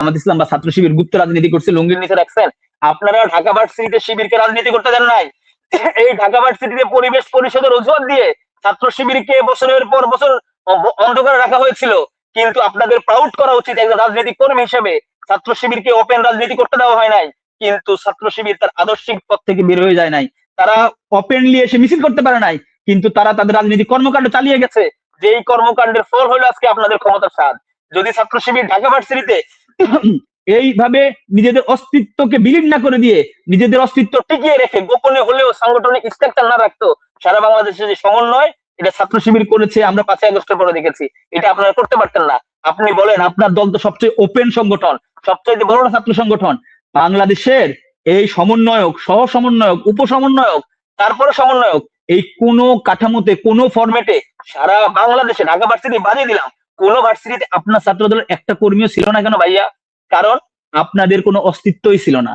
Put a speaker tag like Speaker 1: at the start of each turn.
Speaker 1: জামাত ইসলাম বা ছাত্র শিবির গুপ্ত রাজনীতি করছে, লুঙ্গির নিচে রাখছেন। আপনারা ঢাকা ভার্সিটিতে শিবিরকে রাজনীতি করতে দেন নাই। এই ঢাকা ভার্সিটিতে পরিবেশ পরিষদের অজুহাত দিয়ে ছাত্র শিবিরকে বছরের পর বছর অন্ধকারে রাখা হয়েছিল। কিন্তু আপনাদের প্রাউড করা উচিত একজন রাজনৈতিক কর্মী হিসেবে, ছাত্র শিবিরকে ওপেন রাজনীতি করতে দেওয়া হয় নাই। কিন্তু ছাত্র শিবির তার আদর্শিক পথ থেকে বের হয়ে যায় নাই। তারা ওপেনলি এসে মিছিল করতে পারে নাই, কিন্তু তারা তাদের রাজনৈতিক কর্মকাণ্ড চালিয়ে গেছে। যেই কর্মকাণ্ডের ফল হলো আজকে আপনাদের ক্ষমতার স্বাদ। যদি ছাত্র শিবির ঢাকা ভার্সিটিতে এইভাবে নিজেদের অস্তিত্বকে বিলীন না করে দিয়ে নিজেদের অস্তিত্ব টিকিয়ে রেখে গোপনে হলেও সাংগঠনিক স্ট্রাকচার না রাখতো, সারা বাংলাদেশে যে সমন্বয় এটা ছাত্র শিবির করেছে, আমরা 5ই আগস্টের পরে দেখেছি, এটা আপনারা করতে পারতেন না। আপনি বলেন আপনার দল তো সবচেয়ে ওপেন সংগঠন, সবচেয়ে বড় ছাত্র সংগঠন বাংলাদেশের। এই সমন্বয়ক, সহ সমন্বয়ক, উপসমন্বয়ক, তারপরে সমন্বয়ক, এই কোন কাঠামোতে, কোন ফরম্যাটে সারা বাংলাদেশে, ঢাকা ভার্সিটি বাজিয়ে দিলাম, কোন ভার্সিটিতে আপনার ছাত্র দলের একটা কর্মীও ছিল না কেন ভাইয়া? কারণ আপনাদের কোনো অস্তিত্বই ছিল না।